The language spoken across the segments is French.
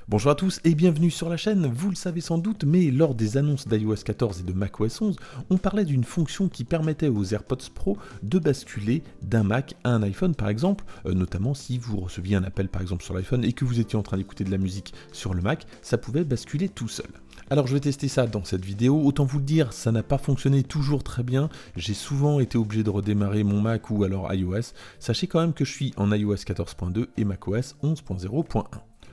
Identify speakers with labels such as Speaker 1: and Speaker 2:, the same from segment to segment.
Speaker 1: Bonjour à tous et bienvenue sur la chaîne. Vous le savez sans doute, mais lors des annonces d'iOS 14 et de macOS 11, on parlait d'une fonction qui permettait aux AirPods Pro de basculer d'un Mac à un iPhone par exemple, notamment si vous receviez un appel par exemple sur l'iPhone et que vous étiez en train d'écouter de la musique sur le Mac, ça pouvait basculer tout seul. Alors je vais tester ça dans cette vidéo, autant vous le dire, ça n'a pas fonctionné toujours très bien, j'ai souvent été obligé de redémarrer mon Mac ou alors iOS, sachez quand même que je suis en iOS 14.2 et macOS 11.0.1.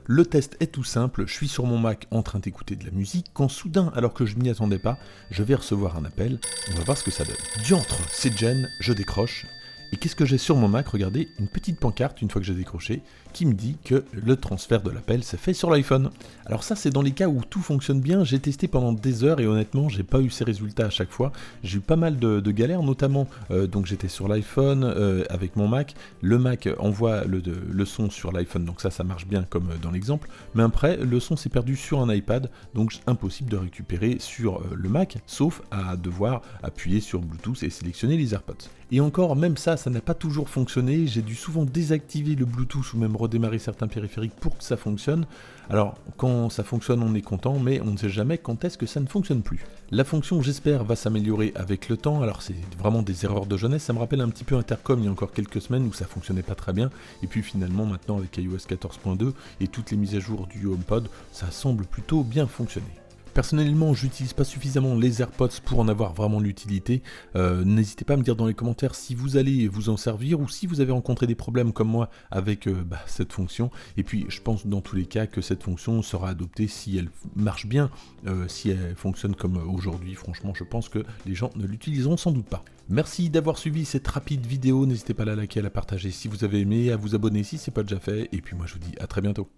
Speaker 1: Le test est tout simple, je suis sur mon Mac en train d'écouter de la musique, quand soudain, alors que je m'y attendais pas, je vais recevoir un appel, on va voir ce que ça donne. Diantre, c'est Jen, je décroche, et qu'est-ce que j'ai sur mon Mac? Regardez, une petite pancarte, une fois que j'ai décroché, qui me dit que le transfert de l'appel s'est fait sur l'iPhone. Alors ça, c'est dans les cas où tout fonctionne bien, j'ai testé pendant des heures et honnêtement, j'ai pas eu ces résultats à chaque fois. J'ai eu pas mal de galères, notamment, donc j'étais sur l'iPhone avec mon Mac, le Mac envoie le son sur l'iPhone, donc ça marche bien comme dans l'exemple, mais après, le son s'est perdu sur un iPad, donc impossible de récupérer sur le Mac, sauf à devoir appuyer sur Bluetooth et sélectionner les AirPods. Et encore, même ça n'a pas toujours fonctionné, j'ai dû souvent désactiver le Bluetooth ou même redémarrer certains périphériques pour que ça fonctionne. Alors, quand ça fonctionne, on est content, mais on ne sait jamais quand est-ce que ça ne fonctionne plus. La fonction, j'espère, va s'améliorer avec le temps, alors c'est vraiment des erreurs de jeunesse, ça me rappelle un petit peu Intercom il y a encore quelques semaines où ça fonctionnait pas très bien, et puis finalement maintenant avec iOS 14.2 et toutes les mises à jour du HomePod, ça semble plutôt bien fonctionner. Personnellement, j'utilise pas suffisamment les AirPods pour en avoir vraiment l'utilité. N'hésitez pas à me dire dans les commentaires si vous allez vous en servir ou si vous avez rencontré des problèmes comme moi avec cette fonction. Et puis, je pense dans tous les cas que cette fonction sera adoptée si elle marche bien, si elle fonctionne comme aujourd'hui. Franchement, je pense que les gens ne l'utiliseront sans doute pas. Merci d'avoir suivi cette rapide vidéo. N'hésitez pas à la liker, à la partager si vous avez aimé, à vous abonner si ce n'est pas déjà fait. Et puis moi, je vous dis à très bientôt.